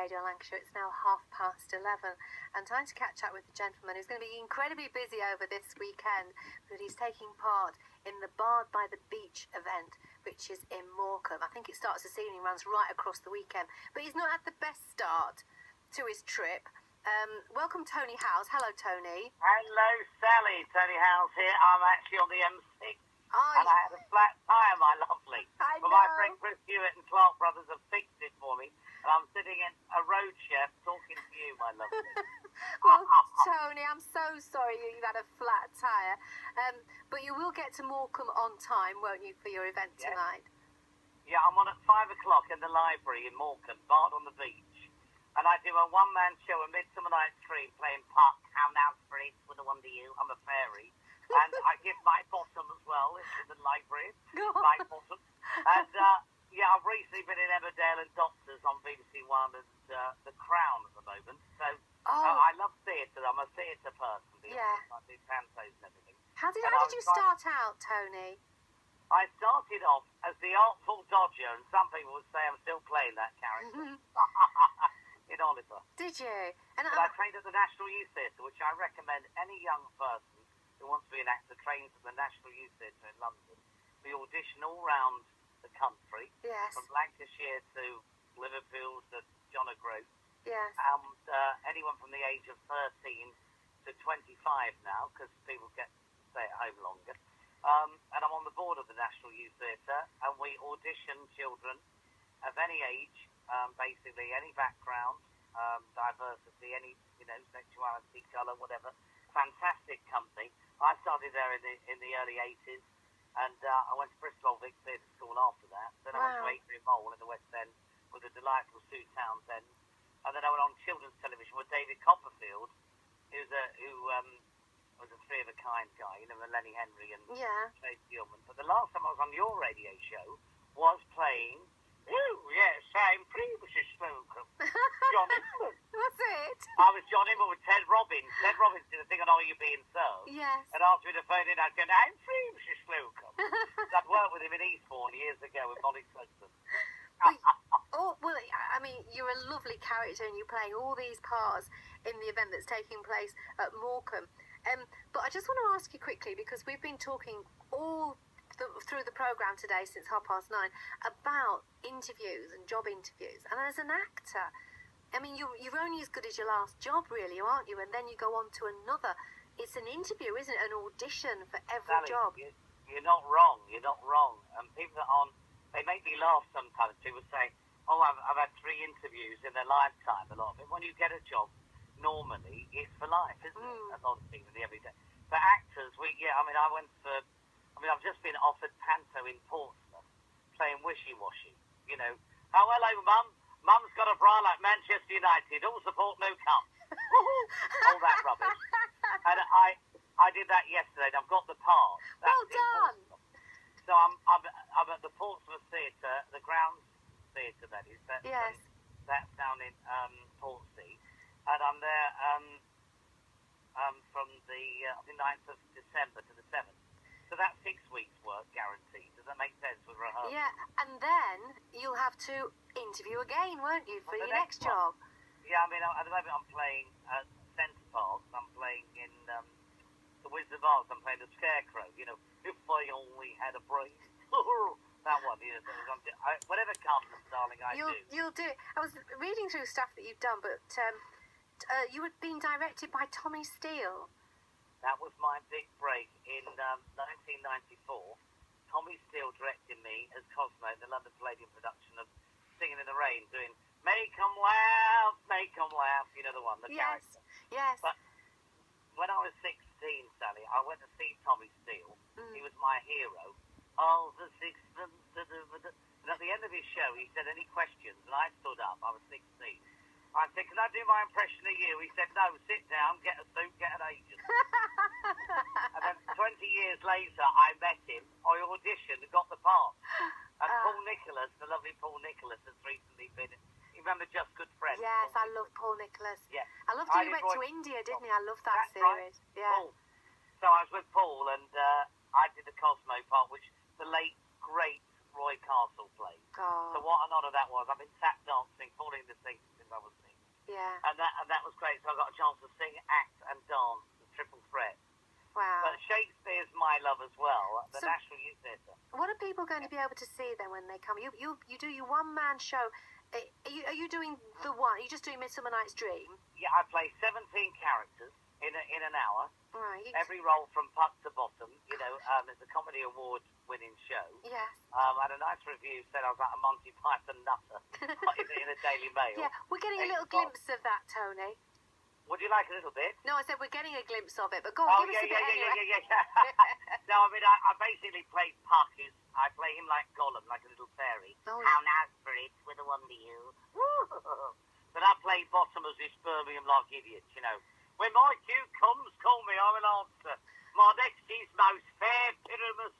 Radio Lancashire. It's now 11:30, and time to catch up with the gentleman who's going to be incredibly busy over this weekend, but he's taking part in the Bard by the Beach event, which is in Morecambe. I think it starts this evening, runs right across the weekend, but he's not had the best start to his trip. Welcome, Tony Howes. Hello, Tony. Hello, Sally. Tony Howes here. I'm actually on the M6. And I had a flat tyre, my lovely. But my friend Chris Hewitt and Clark Brothers have fixed it for me. And I'm sitting in a road chef talking to you, my lovely. Well, Tony, I'm so sorry you've had a flat tyre. But you will get to Morecambe on time, won't you, for your event tonight? Yeah, I'm on at 5 o'clock in the library in Morecambe, Bard on the Beach. And I do a one-man show, a Midsummer Night's Dream, playing Puck, How Now Spirits, With a Wonder You, I'm a Fairy. And I give my bottom as well into the library. My bottom. And, I've recently been in Emmerdale and Doctors on BBC One and The Crown at the moment. So I love theatre. I'm a theatre person. I do pantos and everything. How did you start out, Tony? I started off as the Artful Dodger, and some people would say I'm still playing that character. In Oliver. Did you? But I trained at the National Youth Theatre, which I recommend any young person who wants to be an actor trains at the National Youth Theatre in London. We audition all round the country, from Lancashire to Liverpool to John O'Groats. Yes. And anyone from the age of 13 to 25 now, because people get to stay at home longer. And I'm on the board of the National Youth Theatre, and we audition children of any age, basically any background, diversity, any sexuality, colour, whatever. Fantastic company. I started there in the early 80s, and I went to Bristol Vic Theatre School after that. Then I went to Adrian Mole in the West End with the delightful Sue Townsend, and then I went on children's television with David Copperfield, who was a three of a kind guy, with Lenny Henry and Tracy Ullman. But the last time I was on your radio show was playing. Oh, yes, I'm Mrs. Slocum. Johnny. Was it? I was Johnny, but with Ted Robbins. Ted Robbins did a thing on Are You Being Served? Yes. And asked me to phone in, I'd go, I'm free, Mrs. Slocum. I'd worked with him in Eastbourne years ago with Molly Slocum. You're a lovely character, and you're playing all these parts in the event that's taking place at Morecambe. But I just want to ask you quickly, because we've been talking through the programme today since 9:30 about interviews and job interviews. And as an actor, you're only as good as your last job, really, aren't you? And then you go on to another. It's an interview, isn't it? An audition for every job. You're not wrong. You're not wrong. And people that aren't, they make me laugh sometimes. People say, I've had 3 interviews in their lifetime, a lot of it. When you get a job, normally, it's for life, isn't it? A lot of things in the everyday. For actors, I've just been offered panto in Portsmouth, playing Wishy Washy. Oh, hello, Mum. Mum's got a bra like Manchester United. All support, no cup. All that rubbish. And I did that yesterday, and I've got the part. Well done. So I'm at the Portsmouth Theatre, the Grounds Theatre, that is. That's down in Portsea. And I'm there from the 9th of December to the 7th. So that's 6 weeks' work, guaranteed. Does that make sense with rehearsal? Yeah, and then you'll have to interview again, won't you, for your next job? Yeah, at the moment I'm playing Centre Parks. I'm playing in The Wizard of Oz. I'm playing the Scarecrow. If I only had a brain. That one, whatever comes, darling, You'll do it. I was reading through stuff that you've done, but you were being directed by Tommy Steele. That was my big break in 1994. Tommy Steele directed me as Cosmo in the London Palladium production of Singing in the Rain, doing Make 'em laugh, make 'em laugh. You know the one, the character. Yes. But when I was 16, Sally, I went to see Tommy Steele. He was my hero. Oh, the sixpence. And at the end of his show, he said, any questions? And I stood up. I was 16. I said, can I do my impression of you? He said, no, sit down, get a suit, get an agent. And then 20 years later, I met him. I auditioned and got the part. And Paul Nicholas, the lovely Paul Nicholas, has recently been... You remember Just Good Friends? Yes, I love Paul Nicholas. Yeah. I loved he went to India, didn't he? I love that series. Right. Yeah. Paul. So I was with Paul, and I did the Cosmo part, which the late, great Roy Castle played. Oh. So what an honour that was. I've been tap dancing, falling into things since I was and that was great. So I got a chance to sing, act, and dance, the triple threat. Wow. But Shakespeare's my love as well, the So- National Youth Theatre. What are people going to be able to see then when they come? You do your one-man show. Are you doing the one? Are you just doing Midsummer Night's Dream? Yeah, I play 17 characters in an hour. Right. Every role from puck to bottom. You know, it's a comedy award-winning show. Yes. I had a nice review, said I was like a Monty Python nutter in a Daily Mail. Yeah, we're getting a little glimpse of that, Tony. Would you like a little bit? No, I said we're getting a glimpse of it, but go on, give us a bit anyway. No, I mean, I basically play Puck, I play him like Gollum, like a little fairy. Oh. How now, spirit, with a wonder you. But I play bottom as this Birmingham like idiots, you know. When my cue comes, call me, I will answer. My next is most fair pyramus.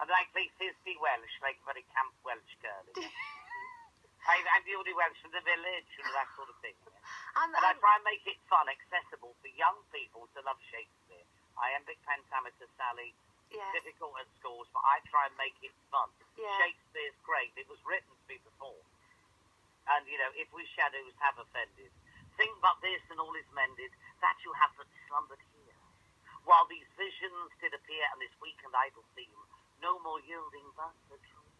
And they speak Thisby Welsh, like very Camp Welsh girl. I'm the only Welsh from the village, and that sort of thing. And I try and make it fun, accessible for young people to love Shakespeare. Iambic pentameter, Sally, Yes. difficult at schools, but I try and make it fun. Yeah. Shakespeare's great. It was written to be performed. And, you know, if we shadows have offended, think but this and all is mended, that you have but slumbered here. While these visions did appear and this weak and idle theme, no more yielding but the truth.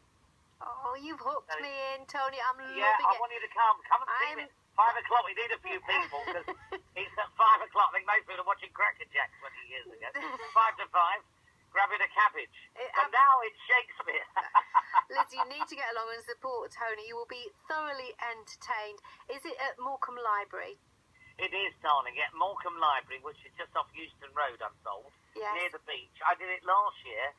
Oh, you've hooked me in, Tony. I'm loving Yeah, I it. want you to come and see me. 5 o'clock, we need a few people, because it's at 5 o'clock. I think most people are watching Cracker Jack 20 years ago. 5 to 5, grabbing a cabbage. But now it's Shakespeare. Liz, you need to get along and support Tony. You will be thoroughly entertained. Is it at Morecambe Library? It is, darling. At Morecambe Library, which is just off Euston Road, I'm told, Yes. near the beach. I did it last year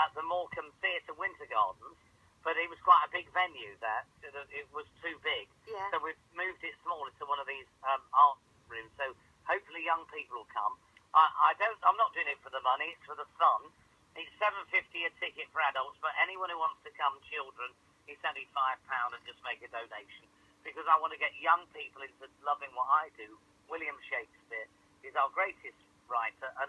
at the Morecambe Theatre Winter Gardens, but it was quite a big venue there. So it was too big. Yeah. So we've moved it smaller to one of these art rooms. So hopefully young people will come. I'm not doing it for the money. It's for the fun. It's £7.50 a ticket for adults, but anyone who wants to come, children, it's only £5 and just make a donation. Because I want to get young people into loving what I do. William Shakespeare is our greatest writer, and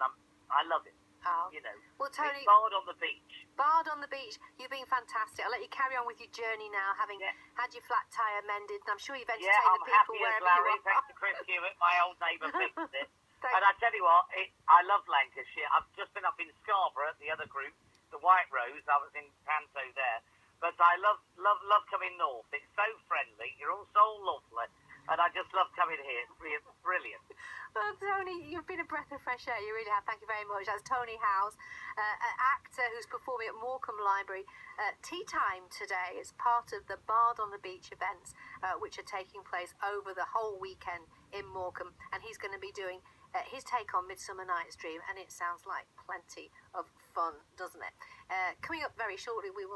I love it. Oh. You know, Well, Tony, it's Bard on the Beach. Bard on the Beach, you've been fantastic. I'll let you carry on with your journey now, having had your flat tyre mended. And I'm sure you've entertained Yeah, I'm the people happy as wherever Larry. you are. Thanks to Chris Hewitt, my old neighbour, fixed it. Thank And I tell you what, I love Lancashire. I've just been up in Scarborough at the other group, the White Rose. I was in Panto there. But I love coming north. It's so friendly. You're all so lovely. And I just love coming here. It's brilliant. Well, Tony, you've been a breath of fresh air. You really have. Thank you very much. That's Tony Howes, an actor who's performing at Morecambe Library. Tea time today is part of the Bard on the Beach events, which are taking place over the whole weekend in Morecambe. And he's going to be doing his take on Midsummer Night's Dream. And it sounds like plenty of fun, doesn't it? Coming up very shortly, we will